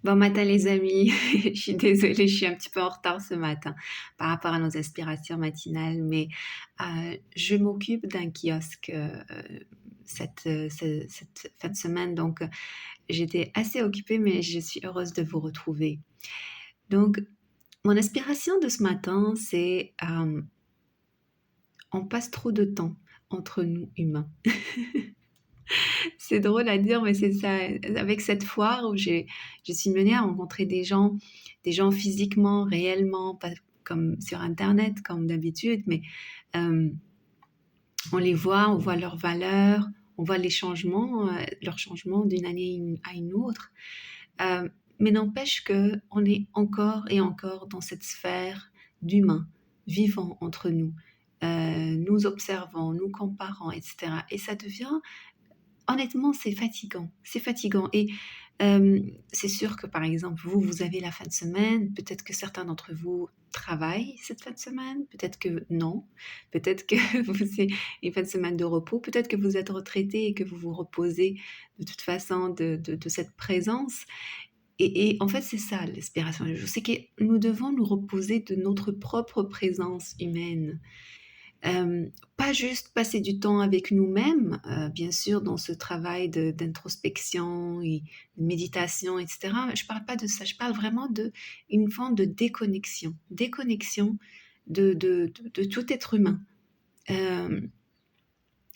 Bon matin les amis, je suis désolée, je suis un petit peu en retard ce matin par rapport à nos aspirations matinales, mais je m'occupe d'un kiosque cette fin de semaine, donc j'étais assez occupée, mais je suis heureuse de vous retrouver. Donc, mon aspiration de ce matin, c'est on passe trop de temps entre nous humains. C'est drôle à dire, mais c'est ça. Avec cette foire où je suis menée à rencontrer des gens physiquement, réellement, pas comme sur Internet, comme d'habitude, mais euh, on les voit, on voit leurs valeurs, on voit les changements, leurs changements d'une année à une autre. Euh, mais n'empêche que on est encore et encore dans cette sphère d'humains vivant entre nous, nous observant, nous comparant, etc. Et ça devient honnêtement, c'est fatigant. C'est fatigant. Et c'est sûr que, par exemple, vous avez la fin de semaine. Peut-être que certains d'entre vous travaillent cette fin de semaine. Peut-être que non. Peut-être que c'est une fin de semaine de repos. Peut-être que vous êtes retraité et que vous vous reposez de toute façon de cette présence. Et en fait, c'est ça l'inspiration du jour. C'est que nous devons nous reposer de notre propre présence humaine. Pas juste passer du temps avec nous-mêmes, bien sûr, dans ce travail d'introspection et de méditation, etc. Je parle pas de ça, je parle vraiment d'une forme de déconnexion, déconnexion de tout être humain. Euh,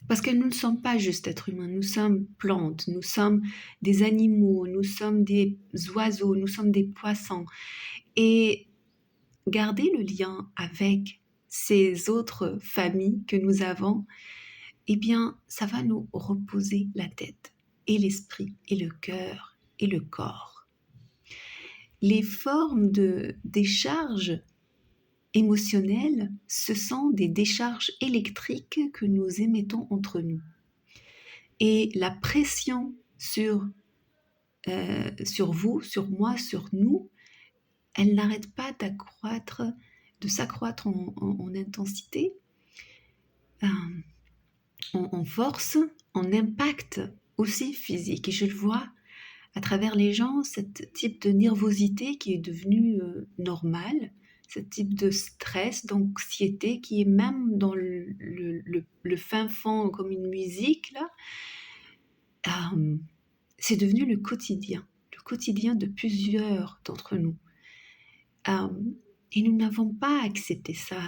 Parce que nous ne sommes pas juste êtres humains, nous sommes plantes, nous sommes des animaux, nous sommes des oiseaux, nous sommes des poissons. Et garder le lien avec ces autres familles que nous avons, eh bien, ça va nous reposer la tête et l'esprit et le cœur et le corps. Les formes de décharge émotionnelles, ce sont des décharges électriques que nous émettons entre nous. Et la pression sur vous, sur moi, sur nous, elle n'arrête pas de s'accroître en intensité, euh, en force, en impact aussi physique. Et je le vois à travers les gens, ce type de nervosité qui est devenu normal, ce type de stress, d'anxiété qui est même dans le fin fond comme une musique, là, euh, c'est devenu le quotidien de plusieurs d'entre nous. Euh, et nous n'avons pas accepté ça,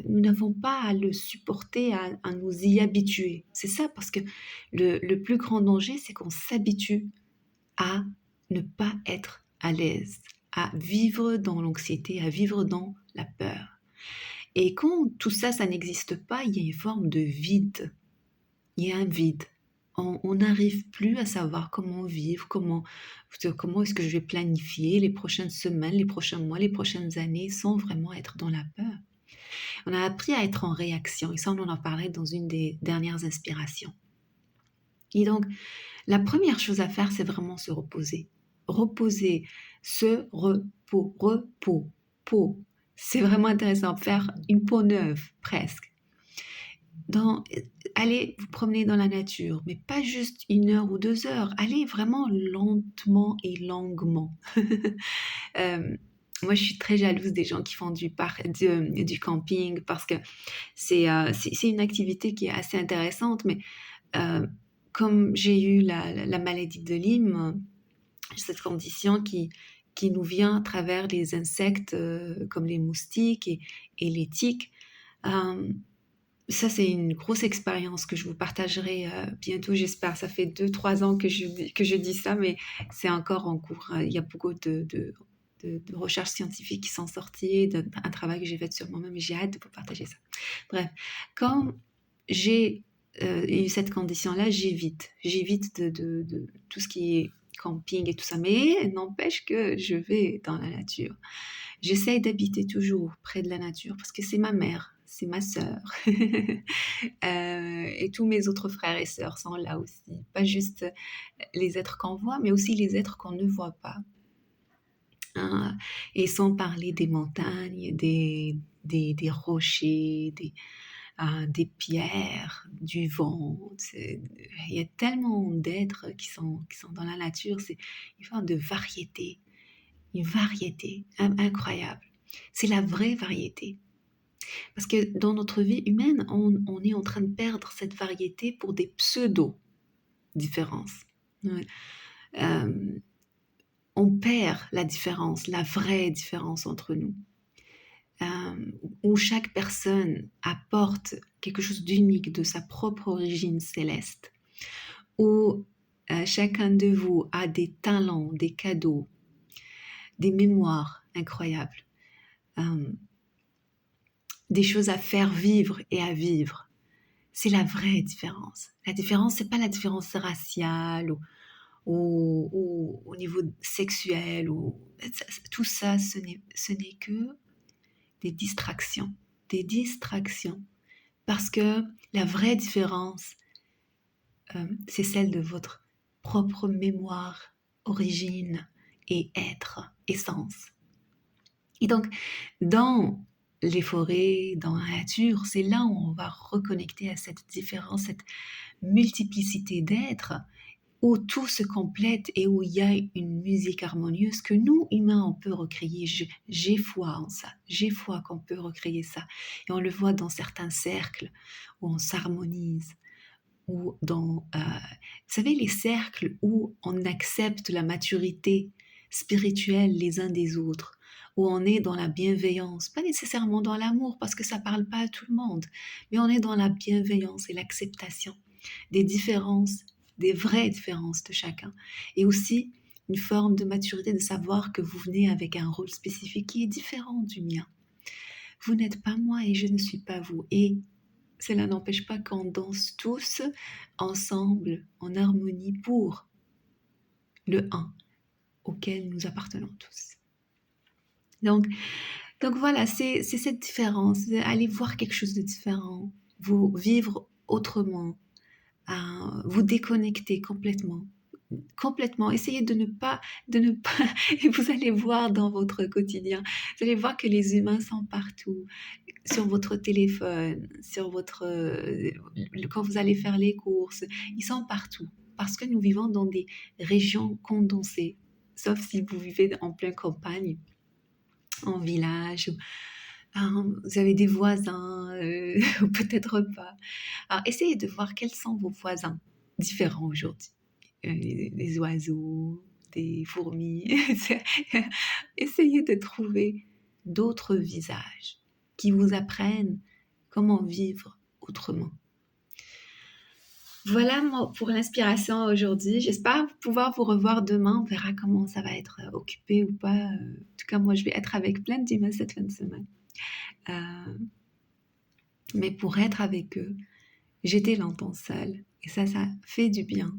nous n'avons pas à le supporter, à nous y habituer. C'est ça, parce que le plus grand danger, c'est qu'on s'habitue à ne pas être à l'aise, à vivre dans l'anxiété, à vivre dans la peur. Et quand tout ça, ça n'existe pas, il y a une forme de vide. Il y a un vide. On n'arrive plus à savoir comment vivre, comment est-ce que je vais planifier les prochaines semaines, les prochains mois, les prochaines années sans vraiment être dans la peur. On a appris à être en réaction et ça, on en a parlé dans une des dernières inspirations. Et donc, la première chose à faire, c'est vraiment se reposer. Reposer, se repos, repos, peau. C'est vraiment intéressant, faire une peau neuve, presque. Allez vous promener dans la nature, mais pas juste 1 heure ou 2 heures. Allez vraiment lentement et longuement. Moi, je suis très jalouse des gens qui font du camping parce que c'est une activité qui est assez intéressante, mais euh, comme j'ai eu la maladie de Lyme, cette condition qui nous vient à travers les insectes comme les moustiques et les tiques, euh, ça, c'est une grosse expérience que je vous partagerai bientôt, j'espère. Ça fait 2, 3 ans que je dis ça, mais c'est encore en cours. Il y a beaucoup de recherches scientifiques qui sont sorties, un travail que j'ai fait sur moi-même et j'ai hâte de vous partager ça. Bref, quand j'ai eu cette condition-là, j'évite. J'évite de tout ce qui est camping et tout ça, mais n'empêche que je vais dans la nature. J'essaye d'habiter toujours près de la nature parce que c'est ma mère, c'est ma sœur. Et tous mes autres frères et sœurs sont là aussi. Pas juste les êtres qu'on voit, mais aussi les êtres qu'on ne voit pas. Hein. Et sans parler des montagnes, des rochers, des pierres, du vent. Il y a tellement d'êtres qui sont dans la nature. C'est une forme de variété. une variété incroyable. C'est la vraie variété. Parce que dans notre vie humaine, on est en train de perdre cette variété pour des pseudo-différences. Ouais. On perd la différence, la vraie différence entre nous. Où chaque personne apporte quelque chose d'unique de sa propre origine céleste. Où chacun de vous a des talents, des cadeaux, des mémoires incroyables. Des choses à faire vivre et à vivre. C'est la vraie différence. La différence, c'est pas la différence raciale ou au niveau sexuel. Tout ça, ce n'est que des distractions. Des distractions. Parce que la vraie différence, c'est celle de votre propre mémoire, origine et être, essence. Et donc, dans les forêts, dans la nature, c'est là où on va reconnecter à cette différence, cette multiplicité d'êtres, où tout se complète et où il y a une musique harmonieuse que nous, humains, on peut recréer. J'ai foi en ça, j'ai foi qu'on peut recréer ça. Et on le voit dans certains cercles où on s'harmonise, ou dans, vous savez, les cercles où on accepte la maturité spirituelle les uns des autres, où on est dans la bienveillance, pas nécessairement dans l'amour, parce que ça ne parle pas à tout le monde, mais on est dans la bienveillance et l'acceptation des différences, des vraies différences de chacun. Et aussi une forme de maturité de savoir que vous venez avec un rôle spécifique qui est différent du mien. Vous n'êtes pas moi et je ne suis pas vous. Et cela n'empêche pas qu'on danse tous ensemble, en harmonie pour le un auquel nous appartenons tous. Donc voilà, c'est cette différence. Allez voir quelque chose de différent, vous vivre autrement, vous déconnecter complètement. Essayez de ne pas, et vous allez voir dans votre quotidien, vous allez voir que les humains sont partout, sur votre téléphone, quand vous allez faire les courses, ils sont partout, parce que nous vivons dans des régions condensées, sauf si vous vivez en pleine campagne, en village, vous avez des voisins, ou peut-être pas. Alors, essayez de voir quels sont vos voisins différents aujourd'hui. Les oiseaux, des fourmis. Essayez de trouver d'autres visages qui vous apprennent comment vivre autrement. Voilà pour l'inspiration aujourd'hui. J'espère pouvoir vous revoir demain. On verra comment ça va être occupé ou pas. En tout cas, moi, je vais être avec plein d'humains cette fin de semaine. Mais pour être avec eux, j'étais longtemps seule. Et ça fait du bien.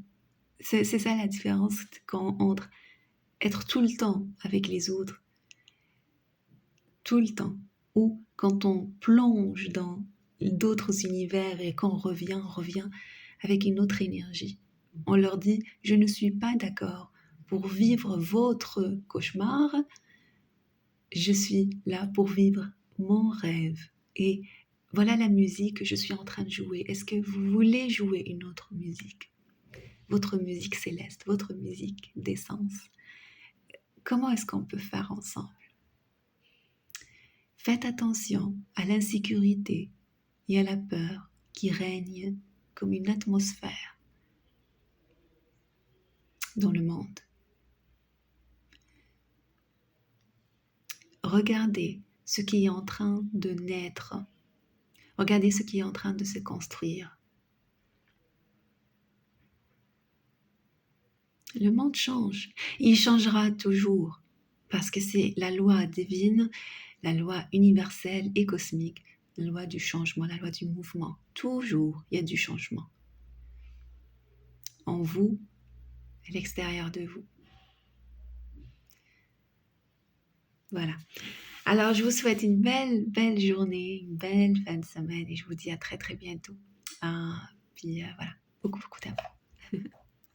C'est ça la différence entre être tout le temps avec les autres, tout le temps, ou quand on plonge dans d'autres univers et qu'on revient avec une autre énergie. On leur dit, je ne suis pas d'accord pour vivre votre cauchemar, je suis là pour vivre mon rêve. Et voilà la musique que je suis en train de jouer. Est-ce que vous voulez jouer une autre musique? Votre musique céleste, votre musique d'essence. Comment est-ce qu'on peut faire ensemble? Faites attention à l'insécurité et à la peur qui règnent comme une atmosphère dans le monde. Regardez ce qui est en train de naître. Regardez ce qui est en train de se construire. Le monde change. Il changera toujours parce que c'est la loi divine, la loi universelle et cosmique, la loi du changement, la loi du mouvement. Toujours, il y a du changement. En vous, à l'extérieur de vous. Voilà. Alors, je vous souhaite une belle journée, une belle fin de semaine et je vous dis à très bientôt. Puis voilà, beaucoup d'amour.